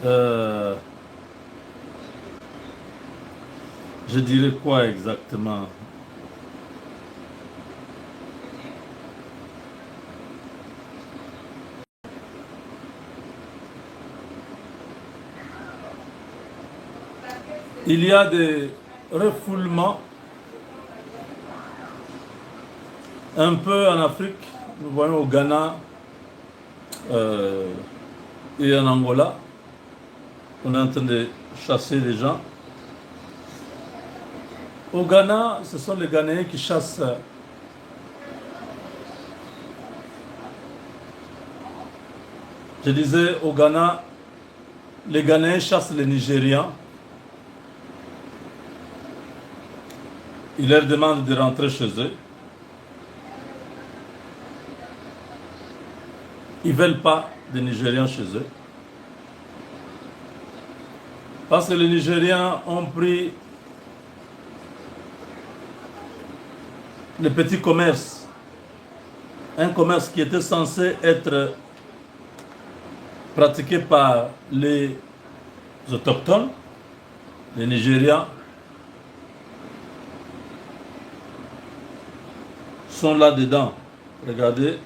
Euh, je dirais quoi exactement? Il y a des refoulements un peu en Afrique. Nous voyons au Ghana euh, et en Angola. On est en train de chasser les gens. Au Ghana, ce sont les Ghanéens qui chassent. Je disais, au Ghana, les Ghanéens chassent les Nigérians. Ils leur demandent de rentrer chez eux. Ils ne veulent pas de Nigérians chez eux. Parce que les Nigériens ont pris le petit commerce. Un commerce qui était censé être pratiqué par les autochtones, les Nigérians, sont là-dedans. Regardez.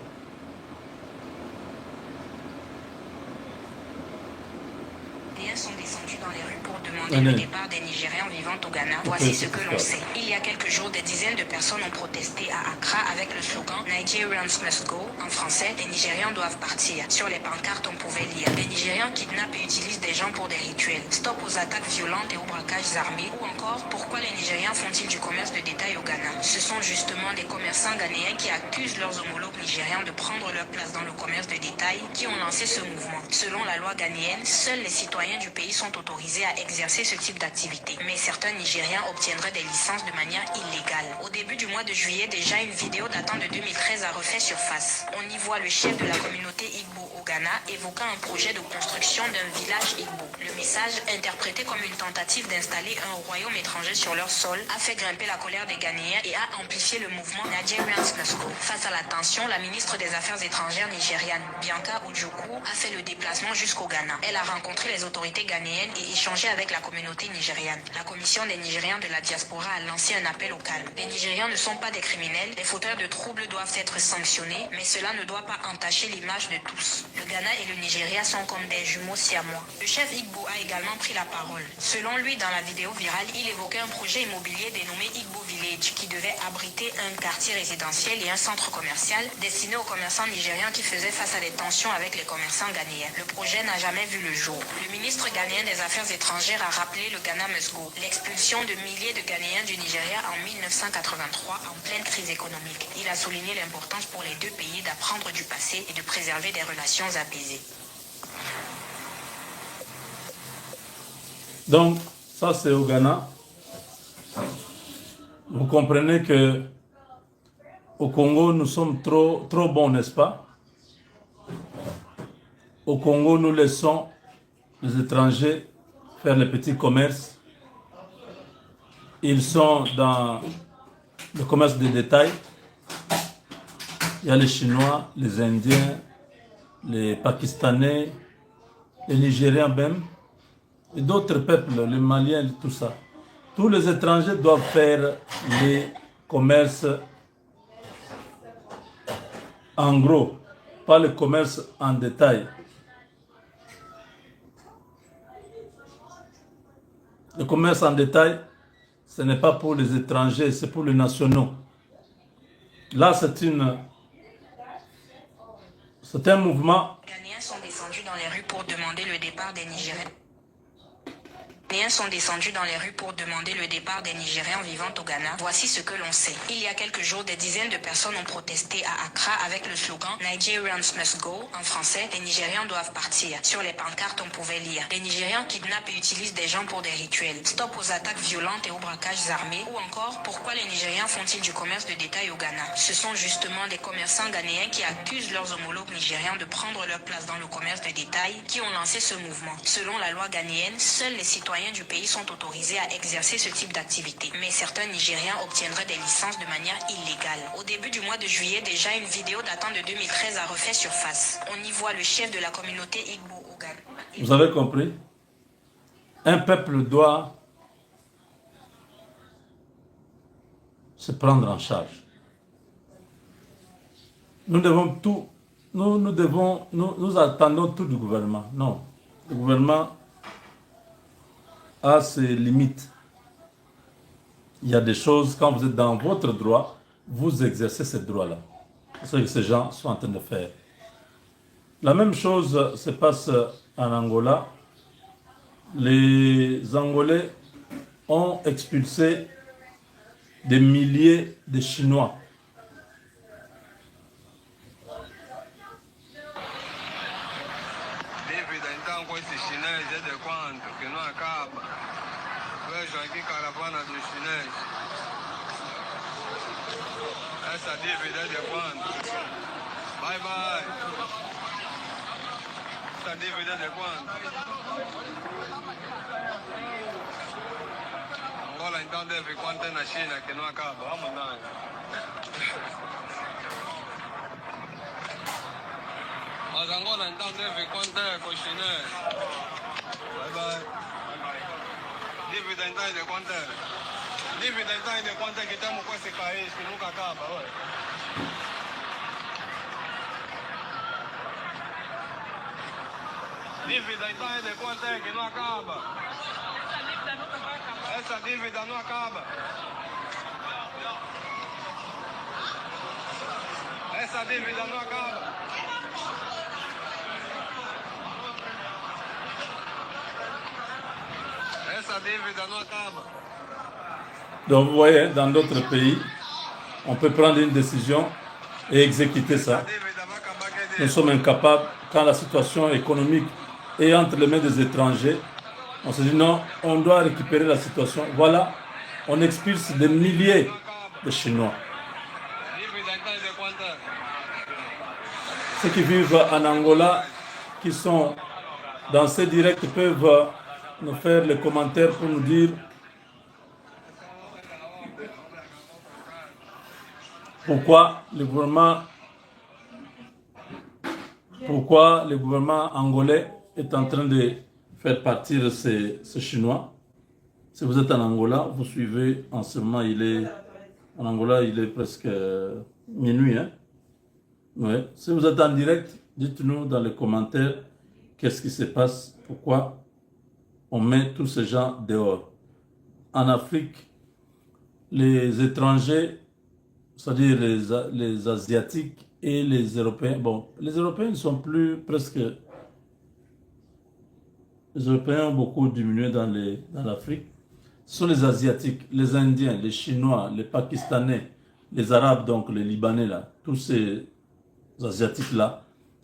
Sont descendus dans les rues pour demander le départ des Nigérians vivant au Ghana. Voici ce que l'on sait. Il y a quelques jours, des dizaines de personnes ont protesté à Accra avec le slogan Nigerians must go. En français, les Nigérians doivent partir. Sur les pancartes, on pouvait lire: les Nigérians kidnappent et utilisent des gens pour des rituels. Stop aux attaques violentes et aux braquages armés. Ou encore, pourquoi les Nigérians font-ils du commerce de détail au Ghana? Ce sont justement des commerçants ghanéens qui accusent leurs homologues nigérians de prendre leur place dans le commerce de détail qui ont lancé ce mouvement. Selon la loi ghanéenne, seuls les citoyens du pays sont autorisés à exercer ce type d'activité. Mais certains Nigériens obtiendraient des licences de manière illégale. Au début du mois de juillet, déjà une vidéo datant de 2013 a refait surface. On y voit le chef de la communauté Igbo au Ghana évoquant un projet de construction d'un village Igbo. Le message, interprété comme une tentative d'installer un royaume étranger sur leur sol, a fait grimper la colère des Ghanéens et a amplifié le mouvement Nigerians must go. Face à la tension, la ministre des Affaires étrangères nigériane, Bianca Ojukwu, a fait le déplacement jusqu'au Ghana. Elle a rencontré les autorités ghanéennes et échangé avec la communauté nigériane. La commission des Nigérians de la diaspora a lancé un appel au calme. Les Nigérians ne sont pas des criminels, les fauteurs de troubles doivent être sanctionnés, mais cela ne doit pas entacher l'image de tous. Le Ghana et le Nigeria sont comme des jumeaux siamois. Le chef Igbo a également pris la parole. Selon lui, dans la vidéo virale, il évoquait un projet immobilier dénommé Igbo Village qui devait abriter un quartier résidentiel et un centre commercial destiné aux commerçants nigérians qui faisaient face à des tensions avec les commerçants ghanéens. Le projet n'a jamais vu le jour. Le ministre ghanéen des Affaires étrangères a rappelé le Ghana must go, l'expulsion de milliers de Ghanéens du Nigeria en 1983 en pleine crise économique. Il a souligné l'importance pour les deux pays d'apprendre du passé et de préserver des relations apaisées. Donc, ça c'est au Ghana. Vous comprenez que au Congo, nous sommes trop bons, n'est-ce pas? Au Congo, nous laissons les étrangers faire les petits commerces. Ils sont dans le commerce de détail. Il y a les Chinois, les Indiens, les Pakistanais, les Nigériens même, et d'autres peuples, les Maliens, tout ça. Tous les étrangers doivent faire les commerces en gros, pas le commerce en détail. Le commerce en détail, ce n'est pas pour les étrangers, c'est pour les nationaux. Là, c'est un mouvement. Les Ghanéens sont descendus dans les rues pour demander le départ des Nigériens. Les Ghanéens sont descendus dans les rues pour demander le départ des Nigérians vivant au Ghana. Voici ce que l'on sait. Il y a quelques jours, des dizaines de personnes ont protesté à Accra avec le slogan Nigerians must go. En français, les Nigérians doivent partir. Sur les pancartes, on pouvait lire: les Nigérians kidnappent et utilisent des gens pour des rituels. Stop aux attaques violentes et aux braquages armés. Ou encore, pourquoi les Nigérians font-ils du commerce de détail au Ghana? Ce sont justement des commerçants ghanéens qui accusent leurs homologues nigérians de prendre leur place dans le commerce de détail qui ont lancé ce mouvement. Selon la loi ghanéenne, seuls les citoyens du pays sont autorisés à exercer ce type d'activité. Mais certains Nigériens obtiendraient des licences de manière illégale. Au début du mois de juillet, déjà une vidéo datant de 2013 a refait surface. On y voit le chef de la communauté Igbo au Ghana Vous avez compris? Un peuple doit se prendre en charge. Nous devons tout, nous attendons tout du gouvernement. Non, le gouvernement a ses limites. Il y a des choses, quand vous êtes dans votre droit, vous exercez ce droit-là. C'est ce que ces gens sont en train de faire. La même chose se passe en Angola. Les Angolais ont expulsé des milliers de Chinois. Essa dívida é de quanto? Bye bye. Essa dívida é de quanto? Angola então deve quanto é na China que não acaba? Vamos lá. Mas Angola então deve quanto é com os chineses? Bye bye. Dívida então é de quanto é? Dívida então é de quanto é que estamos com esse país que nunca acaba, ué? Dívida então é de quanto é que não acaba? Essa dívida não acaba. Essa dívida não acaba. Essa dívida não acaba. Donc vous voyez, dans d'autres pays, on peut prendre une décision et exécuter ça. Nous sommes incapables, quand la situation économique est entre les mains des étrangers, on se dit non, on doit récupérer la situation. Voilà, on expulse des milliers de Chinois. Ceux qui vivent en Angola, qui sont dans ces directs, peuvent nous faire les commentaires pour nous dire pourquoi le gouvernement angolais est en train de faire partir ces Chinois. Si vous êtes en Angola, vous suivez en ce moment, en Angola, il est presque minuit. Hein? Ouais. Si vous êtes en direct, dites-nous dans les commentaires qu'est-ce qui se passe, pourquoi on met tous ces gens dehors. En Afrique, les étrangers, c'est-à-dire les Asiatiques et les Européens. Bon, les Européens ne sont plus presque... Les Européens ont beaucoup diminué dans l'Afrique. Ce sont les Asiatiques, les Indiens, les Chinois, les Pakistanais, les Arabes, donc les Libanais, là. Tous ces Asiatiques-là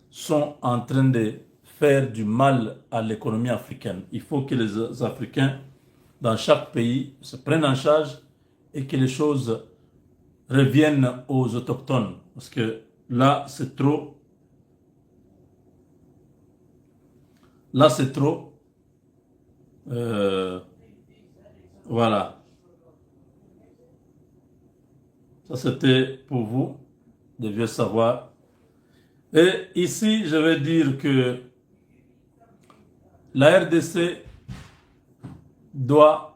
sont en train de faire du mal à l'économie africaine. Il faut que les Africains, dans chaque pays, se prennent en charge et que les choses reviennent aux autochtones, parce que là c'est trop, voilà, ça c'était pour vous, vous deviez savoir. Et ici je vais dire que la RDC doit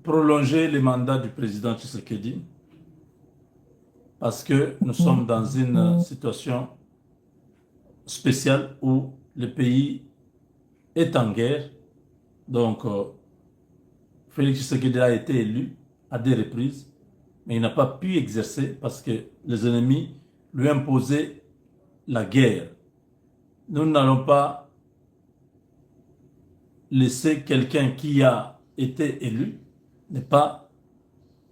prolonger le mandat du président Tshisekedi parce que nous sommes dans une situation spéciale où le pays est en guerre. Donc, Félix Tshisekedi a été élu à des reprises, mais il n'a pas pu exercer parce que les ennemis lui imposaient la guerre. Nous n'allons pas laisser quelqu'un qui a été élu ne pas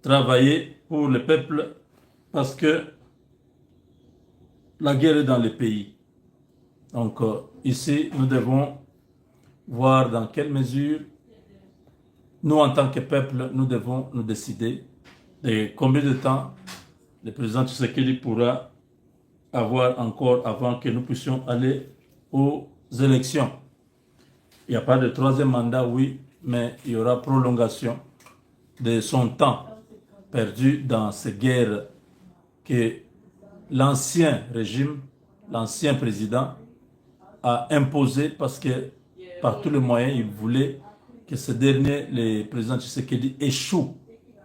travailler pour le peuple parce que la guerre est dans le pays. Donc ici, nous devons voir dans quelle mesure nous, en tant que peuple, nous devons nous décider de combien de temps le président Tshisekedi pourra avoir encore avant que nous puissions aller aux élections. Il n'y a pas de troisième mandat, oui, mais il y aura prolongation de son temps perdu dans ces guerres que l'ancien régime, l'ancien président a imposé parce que par tous les moyens, il voulait que ce dernier, le président Tshisekedi, échoue,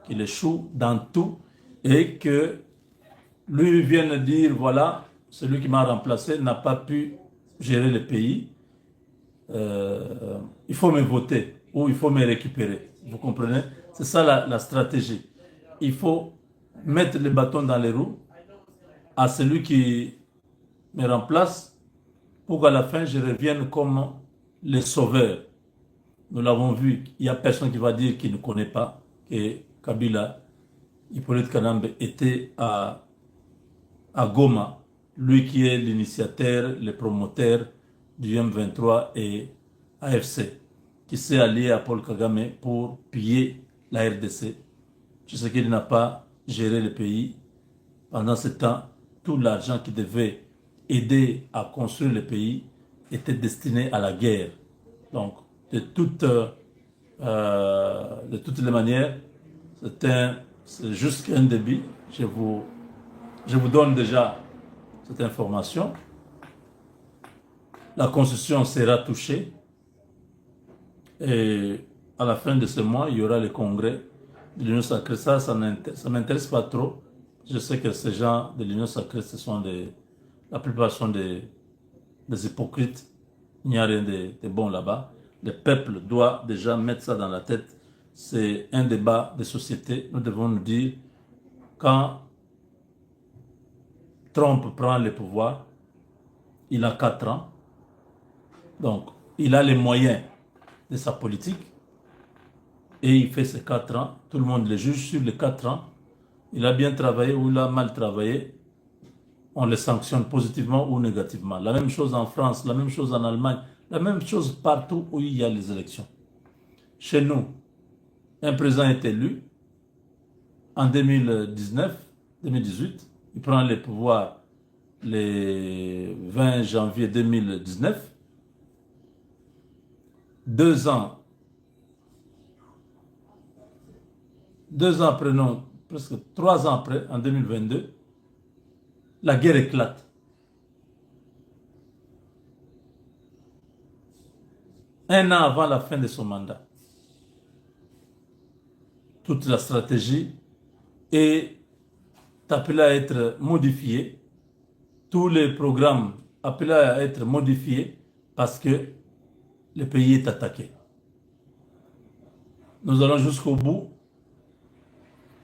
qu'il échoue dans tout et que lui vienne dire, voilà, celui qui m'a remplacé n'a pas pu gérer le pays, il faut me voter ou il faut me récupérer. Vous comprenez? C'est ça la stratégie. Il faut mettre le bâton dans les roues à celui qui me remplace pour qu'à la fin, je revienne comme le sauveur. Nous l'avons vu, il n'y a personne qui va dire qu'il ne connaît pas que Kabila, Hippolyte Kanambe, était à Goma, lui qui est l'initiateur, le promoteur du M23 et AFC, qui s'est allié à Paul Kagame pour piller la RDC. Je sais qu'il n'a pas géré le pays. Pendant ce temps, tout l'argent qui devait aider à construire le pays était destiné à la guerre. Donc, de toutes les manières, c'est juste un début. Je vous donne déjà cette information. La Constitution sera touchée et à la fin de ce mois, il y aura le congrès de l'Union sacrée. Ça ne m'intéresse pas trop. Je sais que ces gens de l'Union sacrée, la plupart sont des hypocrites. Il n'y a rien de bon là-bas. Le peuple doit déjà mettre ça dans la tête. C'est un débat de société. Nous devons nous dire, quand Trump prend le pouvoir, il a 4 ans. Donc, il a les moyens de sa politique. Et il fait ses 4 ans. Tout le monde le juge sur les 4 ans. Il a bien travaillé ou il a mal travaillé. On le sanctionne positivement ou négativement. La même chose en France, la même chose en Allemagne, la même chose partout où il y a les élections. Chez nous, un président est élu en 2018. Il prend le pouvoir le 20 janvier 2019. 2 ans après, non, presque 3 ans après, en 2022, la guerre éclate. Un an avant la fin de son mandat. Toute la stratégie est appelée à être modifiée. Tous les programmes appelés à être modifiés parce que le pays est attaqué. Nous allons jusqu'au bout.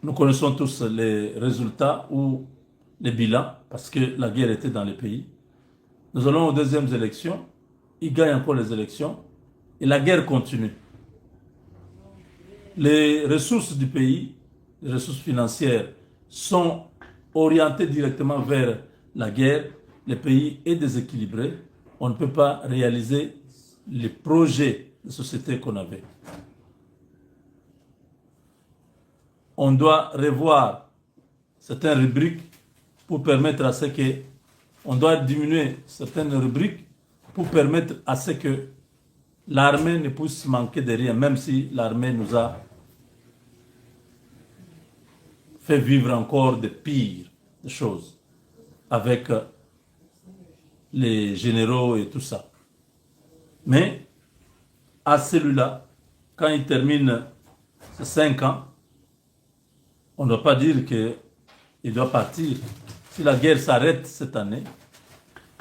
Nous connaissons tous les résultats ou les bilans parce que la guerre était dans le pays. Nous allons aux deuxièmes élections. Il gagne encore les élections et la guerre continue. Les ressources du pays, les ressources financières, sont orientées directement vers la guerre. Le pays est déséquilibré. On ne peut pas réaliser les projets de société qu'on avait. On doit revoir certaines rubriques pour permettre à ce que... On doit diminuer certaines rubriques pour permettre à ce que l'armée ne puisse manquer de rien, même si l'armée nous a fait vivre encore de pires choses avec les généraux et tout ça. Mais à celui-là, quand il termine ses 5 ans, on ne doit pas dire qu'il doit partir. Si la guerre s'arrête cette année,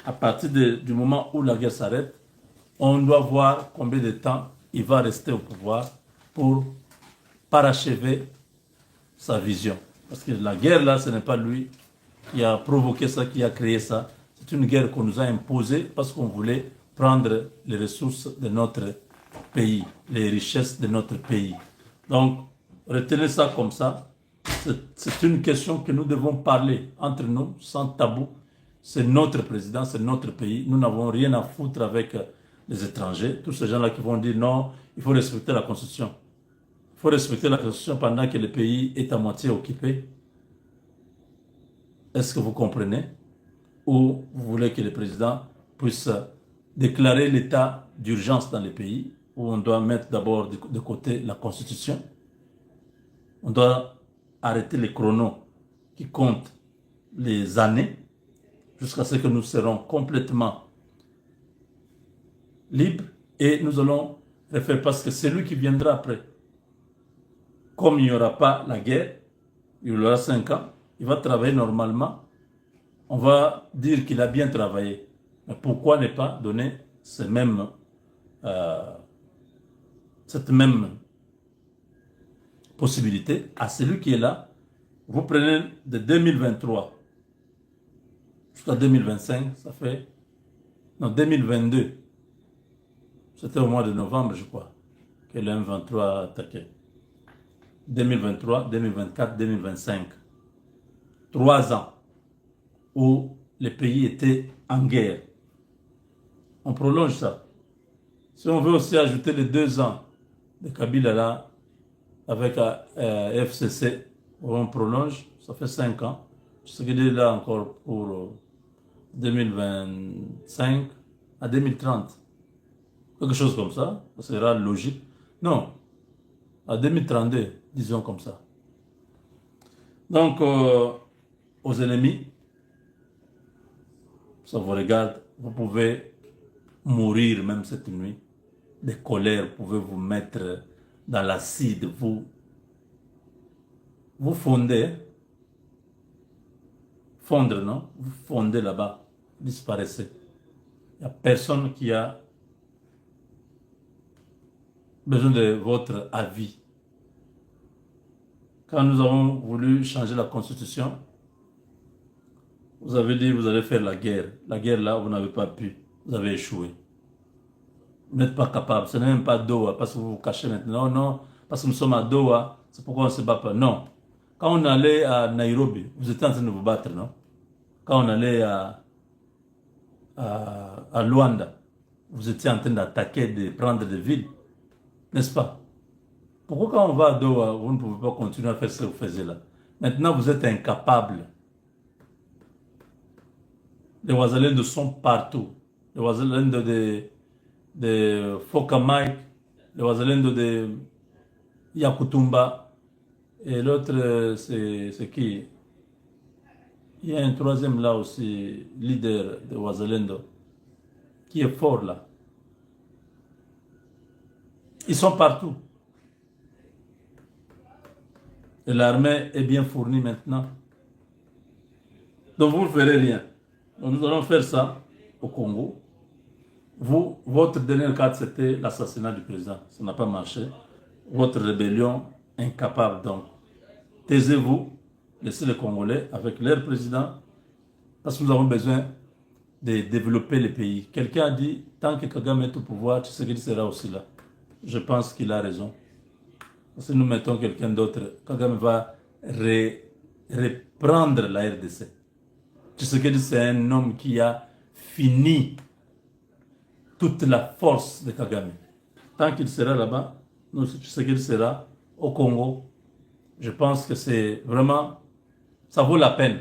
à partir du moment où la guerre s'arrête, on doit voir combien de temps il va rester au pouvoir pour parachever sa vision. Parce que la guerre, là, ce n'est pas lui qui a provoqué ça, qui a créé ça. C'est une guerre qu'on nous a imposée parce qu'on voulait prendre les ressources de notre pays, les richesses de notre pays. Donc, retenez ça comme ça. C'est une question que nous devons parler entre nous, sans tabou. C'est notre président, c'est notre pays. Nous n'avons rien à foutre avec les étrangers. Tous ces gens-là qui vont dire non, il faut respecter la Constitution. Il faut respecter la Constitution pendant que le pays est à moitié occupé. Est-ce que vous comprenez? Ou vous voulez que le président puisse déclarer l'état d'urgence dans le pays, où on doit mettre d'abord de côté la Constitution. On doit arrêter les chronos qui comptent les années jusqu'à ce que nous serons complètement libre et nous allons refaire parce que c'est lui qui viendra après. Comme il n'y aura pas la guerre, il aura 5 ans, il va travailler normalement. On va dire qu'il a bien travaillé. Mais pourquoi ne pas donner cette même possibilité à celui qui est là? Vous prenez de 2023 jusqu'à 2025, ça fait... Non, 2022. C'était au mois de novembre, je crois, que le M23 a attaqué. 2023, 2024, 2025. 3 ans où le pays était en guerre. On prolonge ça. Si on veut aussi ajouter les 2 ans de Kabila là, avec FCC, on prolonge, ça fait 5 ans. Ce qui est là encore pour 2025 à 2030. Quelque chose comme ça, ça sera logique. Non, à 2032, disons comme ça. Donc, aux ennemis, ça vous regarde, vous pouvez mourir même cette nuit. Des colères, vous pouvez vous mettre dans l'acide, vous fondez, fondre, non? Vous fondez là-bas, disparaissez. Il n'y a personne qui a besoin de votre avis. Quand nous avons voulu changer la constitution, vous avez dit que vous allez faire la guerre. La guerre là, vous n'avez pas pu. Vous avez échoué. Vous n'êtes pas capable. Ce n'est même pas Doha parce que vous vous cachez maintenant. Non, parce que nous sommes à Doha. C'est pourquoi on ne se bat pas. Non. Quand on allait à Nairobi, vous étiez en train de vous battre, non? Quand on allait à Luanda, vous étiez en train d'attaquer, de prendre des villes. N'est-ce pas? Pourquoi quand on va à Doha, vous ne pouvez pas continuer à faire ce que vous faisiez là? Maintenant, vous êtes incapable. Les Ouazalendo sont partout. Les Ouazalendo de Fokamike, les Ouazalendo de Yakutumba, et l'autre, c'est qui? Il y a un troisième là aussi, leader de Ouazalendo, qui est fort là. Ils sont partout. Et l'armée est bien fournie maintenant. Donc vous ne ferez rien. Donc nous allons faire ça au Congo. Vous, votre dernière carte, c'était l'assassinat du président. Ça n'a pas marché. Votre rébellion, incapable donc. Taisez-vous, laissez les Congolais avec leur président, parce que nous avons besoin de développer le pays. Quelqu'un a dit, tant que Kagame est au pouvoir, Tshisekedi sera aussi là. Je pense qu'il a raison. Si nous mettons quelqu'un d'autre, Kagame va reprendre la RDC. Tshisekedi, c'est un homme qui a fini toute la force de Kagame. Tant qu'il sera là-bas, Tshisekedi sera au Congo. Je pense que c'est vraiment, ça vaut la peine.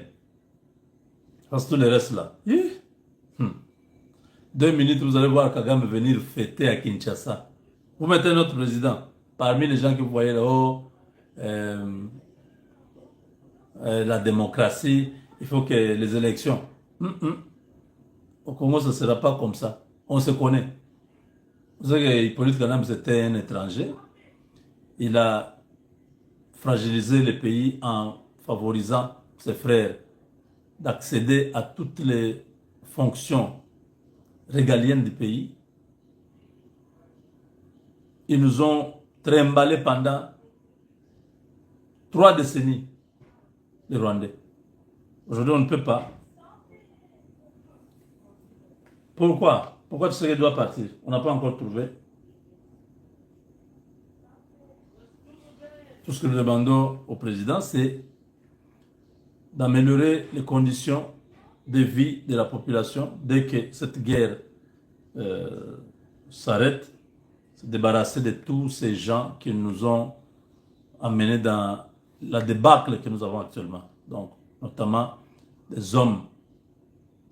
Parce que tout le reste là. 2 minutes, vous allez voir Kagame venir fêter à Kinshasa. Vous mettez notre président parmi les gens que vous voyez là-haut, la démocratie, il faut que les élections. Au Congo, ce ne sera pas comme ça. On se connaît. Vous savez que Hippolyte Kanam, c'était un étranger. Il a fragilisé le pays en favorisant ses frères d'accéder à toutes les fonctions régaliennes du pays. Ils nous ont trimballés pendant 3 décennies, les Rwandais. Aujourd'hui, on ne peut pas. Pourquoi? Pourquoi Tshisekedi doit partir? On n'a pas encore trouvé. Tout ce que nous demandons au président, c'est d'améliorer les conditions de vie de la population dès que cette guerre s'arrête, se débarrasser de tous ces gens qui nous ont amenés dans la débâcle que nous avons actuellement. Donc, notamment des hommes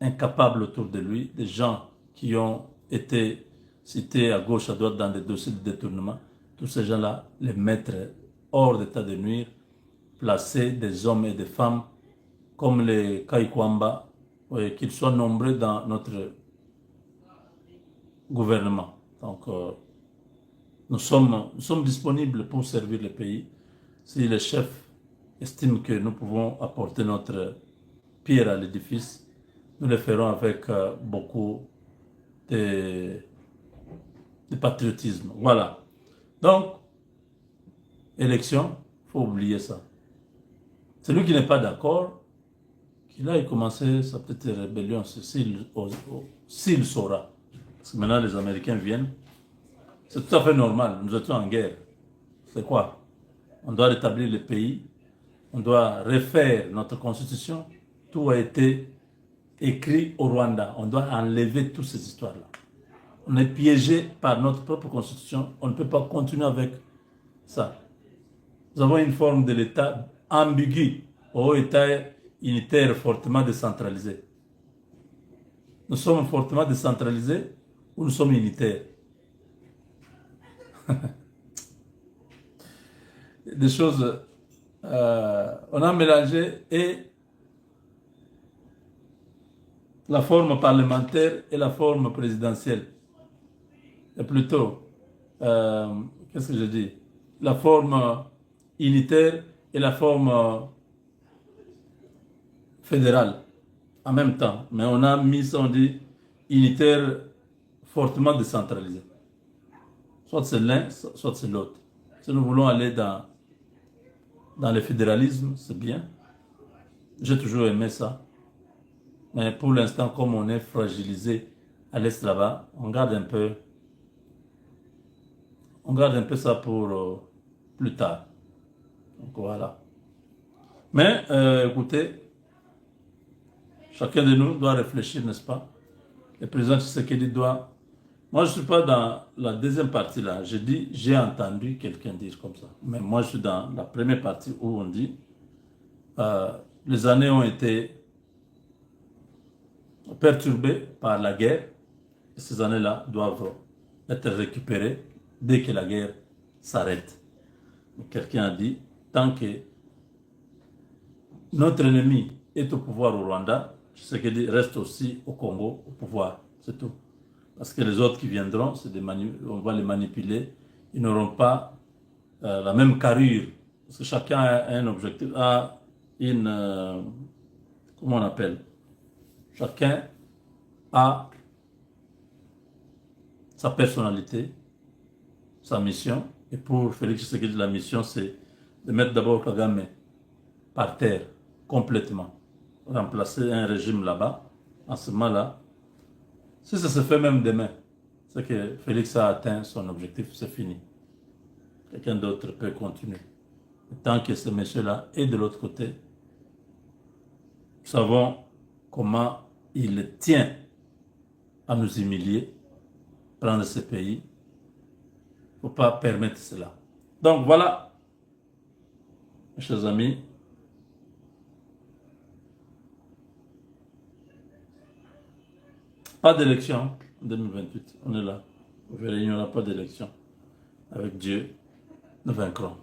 incapables autour de lui, des gens qui ont été cités à gauche, à droite dans des dossiers de détournement. Tous ces gens-là, les mettre hors d'état de nuire, placer des hommes et des femmes comme les Kaikwamba, qu'ils soient nombreux dans gouvernement. Donc, nous sommes disponibles pour servir le pays. Si les chefs estiment que nous pouvons apporter notre pierre à l'édifice, nous le ferons avec beaucoup de patriotisme. Voilà. Donc, élection, il faut oublier ça. Celui qui n'est pas d'accord, qu'il aille commencer sa petite rébellion, s'il saura. Parce que maintenant, les Américains viennent. C'est tout à fait normal. Nous étions en guerre. C'est quoi? On doit rétablir le pays. On doit refaire notre constitution. Tout a été écrit au Rwanda. On doit enlever toutes ces histoires-là. On est piégé par notre propre constitution. On ne peut pas continuer avec ça. Nous avons une forme de l'État ambiguë, au État unitaire fortement décentralisé. Nous sommes fortement décentralisés ou nous sommes unitaires? Des choses, on a mélangé et la forme parlementaire et la forme présidentielle. Et plutôt, qu'est-ce que je dis? La forme unitaire et la forme fédérale en même temps. Mais on a mis ça, on dit, unitaire fortement décentralisé. Soit c'est l'un, soit c'est l'autre. Si nous voulons aller dans le fédéralisme, c'est bien. J'ai toujours aimé ça. Mais pour l'instant, comme on est fragilisé à l'est là-bas, on garde un peu ça pour plus tard. Donc voilà. Mais écoutez, chacun de nous doit réfléchir, n'est-ce pas? Le président Tshisekedi doit... Moi, je ne suis pas dans la deuxième partie là. J'ai entendu quelqu'un dire comme ça. Mais moi, je suis dans la première partie où on dit les années ont été perturbées par la guerre. Et ces années-là doivent être récupérées dès que la guerre s'arrête. Quelqu'un a dit, tant que notre ennemi est au pouvoir au Rwanda, Tshisekedi reste aussi au Congo au pouvoir. C'est tout. Parce que les autres qui viendront, on va les manipuler. Ils n'auront pas la même carrure. Parce que chacun a un objectif, a une... comment on appelle? Chacun a sa personnalité, sa mission. Et pour Félix Tshisekedi, la mission, c'est de mettre d'abord Kagame par terre, complètement. Remplacer un régime là-bas, en ce moment-là. Si ça se fait même demain, c'est que Félix a atteint son objectif, c'est fini. Quelqu'un d'autre peut continuer. Tant que ce monsieur-là est de l'autre côté, nous savons comment il tient à nous humilier, prendre ce pays. Il ne faut pas permettre cela. Donc voilà, mes chers amis. Pas d'élection en 2028. On est là. Vous verrez, il n'y aura pas d'élection. Avec Dieu, nous vaincrons.